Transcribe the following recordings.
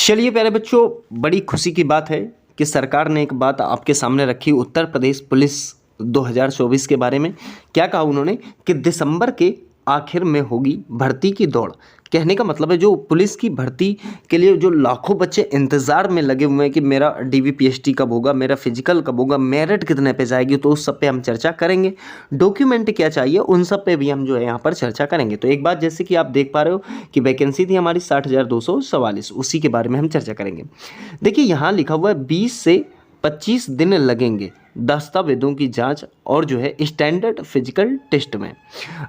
चलिए प्यारे बच्चों, बड़ी खुशी की बात है कि सरकार ने एक बात आपके सामने रखी उत्तर प्रदेश पुलिस 2024 के बारे में। क्या कहा उन्होंने कि दिसंबर के आखिर में होगी भर्ती की दौड़। कहने का मतलब है जो पुलिस की भर्ती के लिए जो लाखों बच्चे इंतज़ार में लगे हुए हैं कि मेरा डीवीपीएसटी कब होगा, मेरा फिजिकल कब होगा, मेरिट कितने पे जाएगी, तो उस सब पे हम चर्चा करेंगे। डॉक्यूमेंट क्या चाहिए उन सब पे भी हम जो है यहाँ पर चर्चा करेंगे। तो एक बात जैसे कि आप देख पा रहे हो कि वैकेंसी थी हमारी 60,244, उसी के बारे में हम चर्चा करेंगे। देखिए यहाँ लिखा हुआ है 20 से 25 दिन लगेंगे दस्तावेजों की जांच और जो है स्टैंडर्ड फिजिकल टेस्ट में,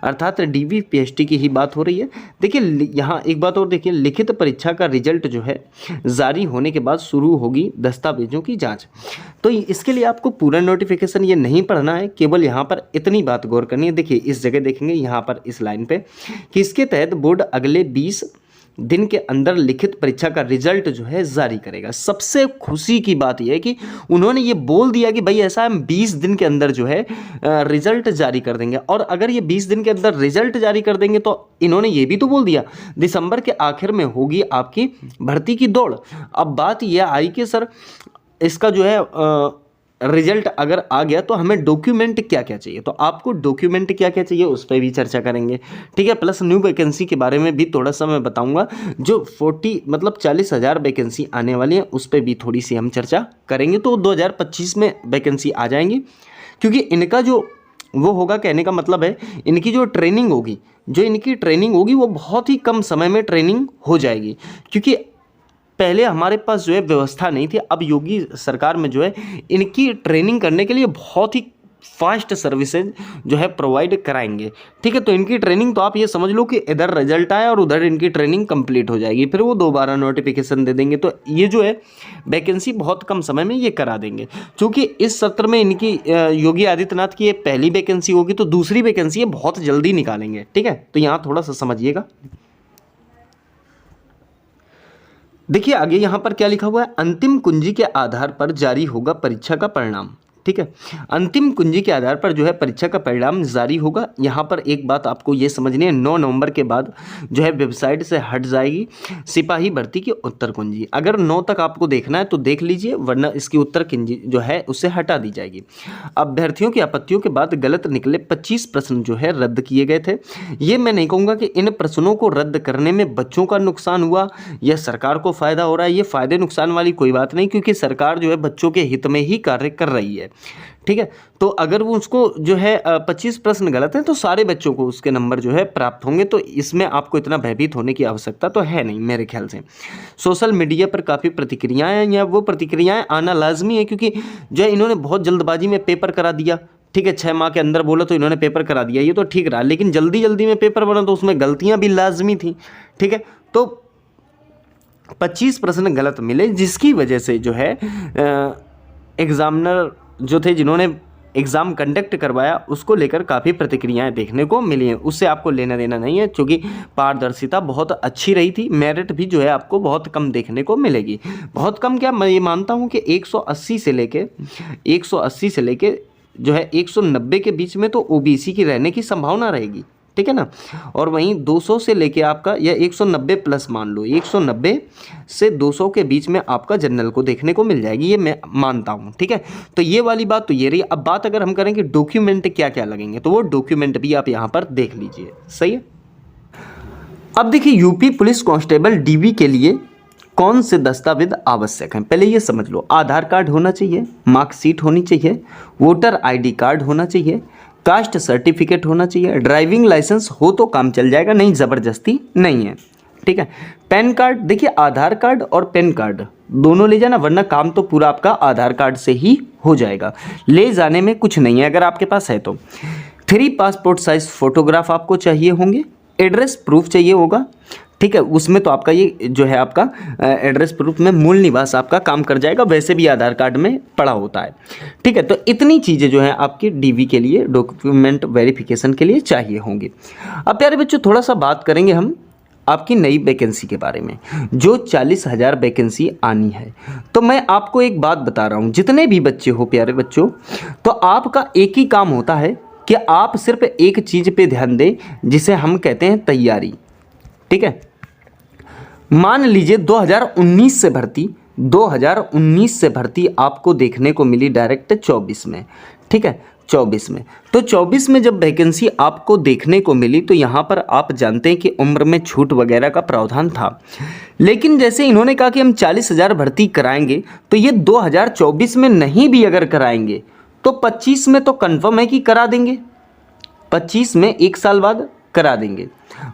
अर्थात डीवीपीएसटी की ही बात हो रही है। देखिए यहाँ एक बात और देखिए, लिखित परीक्षा का रिजल्ट जो है जारी होने के बाद शुरू होगी दस्तावेजों की जांच। तो इसके लिए आपको पूरा नोटिफिकेशन ये नहीं पढ़ना है, केवल यहाँ पर इतनी बात गौर करनी है। देखिए इस जगह देखेंगे यहाँ पर इस लाइन पे कि इसके तहत बोर्ड अगले 20 दिन के अंदर लिखित परीक्षा का रिजल्ट जो है जारी करेगा। सबसे खुशी की बात यह है कि उन्होंने ये बोल दिया कि भाई ऐसा हम 20 दिन के अंदर जो है रिजल्ट जारी कर देंगे। और अगर ये 20 दिन के अंदर रिजल्ट जारी कर देंगे तो इन्होंने ये भी तो बोल दिया दिसंबर के आखिर में होगी आपकी भर्ती की दौड़। अब बात यह आई कि सर इसका जो है रिजल्ट अगर आ गया तो हमें डॉक्यूमेंट क्या क्या चाहिए, तो आपको डॉक्यूमेंट क्या क्या चाहिए उस पर भी चर्चा करेंगे। ठीक है, प्लस न्यू वैकेंसी के बारे में भी थोड़ा सा मैं बताऊंगा। जो 40,000 वैकेंसी आने वाली है उस पर भी थोड़ी सी हम चर्चा करेंगे। तो 2025 में वैकेंसी आ जाएंगी, क्योंकि इनका जो वो होगा, कहने का मतलब है इनकी जो ट्रेनिंग होगी वो बहुत ही कम समय में ट्रेनिंग हो जाएगी। क्योंकि पहले हमारे पास जो है व्यवस्था नहीं थी, अब योगी सरकार में जो है इनकी ट्रेनिंग करने के लिए बहुत ही फास्ट सर्विसेज जो है प्रोवाइड कराएंगे। ठीक है, तो इनकी ट्रेनिंग तो आप ये समझ लो कि इधर रिजल्ट आए और उधर इनकी ट्रेनिंग कंप्लीट हो जाएगी, फिर वो दोबारा नोटिफिकेशन दे देंगे। तो ये जो है वैकेंसी बहुत कम समय में ये करा देंगे। क्योंकि इस सत्र में इनकी योगी आदित्यनाथ की ये पहली वैकेंसी होगी, तो दूसरी वैकेंसी ये बहुत जल्दी निकालेंगे। ठीक है, तो यहाँ थोड़ा सा समझिएगा। देखिए आगे यहाँ पर क्या लिखा हुआ है, अंतिम कुंजी के आधार पर जारी होगा परीक्षा का परिणाम। ठीक है, अंतिम कुंजी के आधार पर जो है परीक्षा का परिणाम जारी होगा। यहाँ पर एक बात आपको ये समझनी है, 9 नवंबर के बाद जो है वेबसाइट से हट जाएगी सिपाही भर्ती की उत्तर कुंजी। अगर 9 तक आपको देखना है तो देख लीजिए, वरना इसकी उत्तर कुंजी जो है उसे हटा दी जाएगी। अभ्यर्थियों की आपत्तियों के बाद गलत निकले 25 प्रश्न जो है रद्द किए गए थे। ये मैं नहीं कहूँगा कि इन प्रश्नों को रद्द करने में बच्चों का नुकसान हुआ या सरकार को फ़ायदा हो रहा है। ये फ़ायदे नुकसान वाली कोई बात नहीं, क्योंकि सरकार जो है बच्चों के हित में ही कार्य कर रही है। ठीक है, तो अगर वो उसको जो है 25 प्रश्न गलत हैं तो सारे बच्चों को उसके नंबर जो है प्राप्त होंगे। तो इसमें आपको इतना भयभीत होने की आवश्यकता तो है नहीं मेरे ख्याल से। सोशल मीडिया पर काफ़ी प्रतिक्रियाएं हैं, या वो प्रतिक्रियाएं आना लाजमी है, क्योंकि जो है इन्होंने बहुत जल्दबाजी में पेपर करा दिया। ठीक है, 6 माह के अंदर बोला तो इन्होंने पेपर करा दिया, ये तो ठीक रहा। लेकिन जल्दी जल्दी में पेपर बना तो उसमें गलतियाँ भी लाजमी थी। ठीक है, तो 25 प्रश्न गलत मिले, जिसकी वजह से जो है एग्जामिनर जो थे जिन्होंने एग्ज़ाम कंडक्ट करवाया उसको लेकर काफ़ी प्रतिक्रियाएं देखने को मिली हैं। उससे आपको लेना देना नहीं है, क्योंकि पारदर्शिता बहुत अच्छी रही थी। मेरिट भी जो है आपको बहुत कम देखने को मिलेगी। बहुत कम क्या, मैं ये मानता हूँ कि 180 से लेके जो है 190 के बीच में तो ओबीसी की रहने की संभावना रहेगी। ठीक है ना, और वहीं 200 से लेके आपका या 190 प्लस मान लो, 190 से 200 के बीच में आपका जनरल को देखने को मिल जाएगी, ये मैं मानता हूँ। ठीक है, तो ये वाली बात तो ये रही। अब बात अगर हम करें कि डॉक्यूमेंट क्या क्या लगेंगे, तो वो डॉक्यूमेंट भी आप यहाँ पर देख लीजिए। सही है, अब देखिए यूपी पुलिस कांस्टेबल डीवी के लिए कौन से दस्तावेज आवश्यक हैं, पहले ये समझ लो। आधार कार्ड होना चाहिए, मार्कशीट होनी चाहिए, वोटर ID कार्ड होना चाहिए, कास्ट सर्टिफिकेट होना चाहिए, ड्राइविंग लाइसेंस हो तो काम चल जाएगा, नहीं ज़बरदस्ती नहीं है। ठीक है, पैन कार्ड, देखिए आधार कार्ड और पैन कार्ड दोनों ले जाना, वरना काम तो पूरा आपका आधार कार्ड से ही हो जाएगा। ले जाने में कुछ नहीं है अगर आपके पास है तो। 3 पासपोर्ट साइज फोटोग्राफ आपको चाहिए होंगे, एड्रेस प्रूफ चाहिए होगा। ठीक है, उसमें तो आपका ये जो है आपका एड्रेस प्रूफ में मूल निवास आपका काम कर जाएगा, वैसे भी आधार कार्ड में पड़ा होता है। ठीक है, तो इतनी चीज़ें जो है आपकी डीवी के लिए डॉक्यूमेंट वेरिफिकेशन के लिए चाहिए होंगी। अब प्यारे बच्चों थोड़ा सा बात करेंगे हम आपकी नई वैकेंसी के बारे में, जो 40,000 वैकेंसी आनी है। तो मैं आपको एक बात बता रहा हूँ, जितने भी बच्चे हो प्यारे बच्चों, तो आपका एक ही काम होता है कि आप सिर्फ एक चीज़ पे ध्यान दें, जिसे हम कहते हैं तैयारी। ठीक है, मान लीजिए 2019 से भर्ती आपको देखने को मिली डायरेक्ट 24 में, ठीक है, 24 में। तो 24 में जब वैकेंसी आपको देखने को मिली तो यहाँ पर आप जानते हैं कि उम्र में छूट वगैरह का प्रावधान था, लेकिन जैसे इन्होंने कहा कि हम 40,000 भर्ती कराएंगे, तो ये 2024 में नहीं भी अगर कराएंगे तो 25 में तो कन्फर्म है कि करा देंगे, 25 में 1 साल बाद करा देंगे।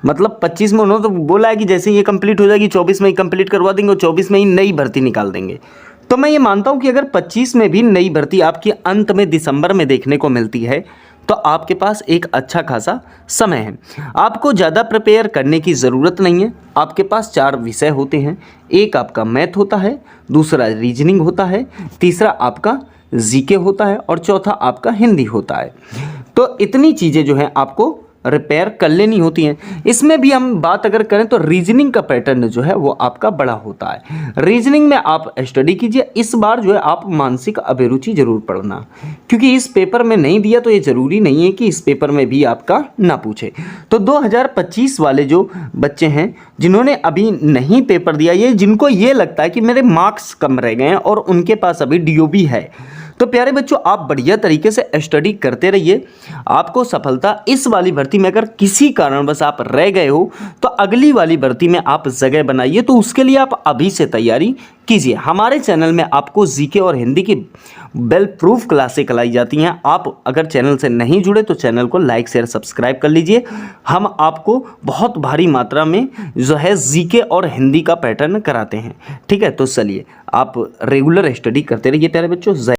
मतलब 25 में उन्होंने तो बोला है कि जैसे ये कंप्लीट हो जाएगी 24 में ही कंप्लीट करवा देंगे और 24 में ही नई भर्ती निकाल देंगे। तो मैं ये मानता हूँ कि अगर 25 में भी नई भर्ती आपकी अंत में दिसंबर में देखने को मिलती है तो आपके पास एक अच्छा खासा समय है। आपको ज़्यादा प्रिपेयर करने की ज़रूरत नहीं है। आपके पास 4 विषय होते हैं, एक आपका मैथ होता है, दूसरा रीजनिंग होता है, तीसरा आपका जीके होता है और चौथा आपका हिंदी होता है। तो इतनी चीज़ें जो हैं आपको रिपेयर कर लेनी होती हैं। इसमें भी हम बात अगर करें तो रीजनिंग का पैटर्न जो है वो आपका बड़ा होता है। रीजनिंग में आप स्टडी कीजिए, इस बार जो है आप मानसिक अभिरुचि जरूर पढ़ना, क्योंकि इस पेपर में नहीं दिया तो ये ज़रूरी नहीं है कि इस पेपर में भी आपका ना पूछे। तो 2025 वाले जो बच्चे हैं जिन्होंने अभी नहीं पेपर दिया, ये जिनको ये लगता है कि मेरे मार्क्स कम रह गए हैं और उनके पास अभी DOB है, तो प्यारे बच्चों आप बढ़िया तरीके से स्टडी करते रहिए, आपको सफलता इस वाली भर्ती में अगर किसी कारणवश आप रह गए हो तो अगली वाली भर्ती में आप जगह बनाइए। तो उसके लिए आप अभी से तैयारी कीजिए। हमारे चैनल में आपको जीके और हिंदी की वेल प्रूफ क्लासें कराई जाती हैं। आप अगर चैनल से नहीं जुड़े तो चैनल को लाइक शेयर सब्सक्राइब कर लीजिए। हम आपको बहुत भारी मात्रा में जो है जीके और हिंदी का पैटर्न कराते हैं, ठीक है। तो चलिए आप रेगुलर स्टडी करते रहिए प्यारे बच्चों।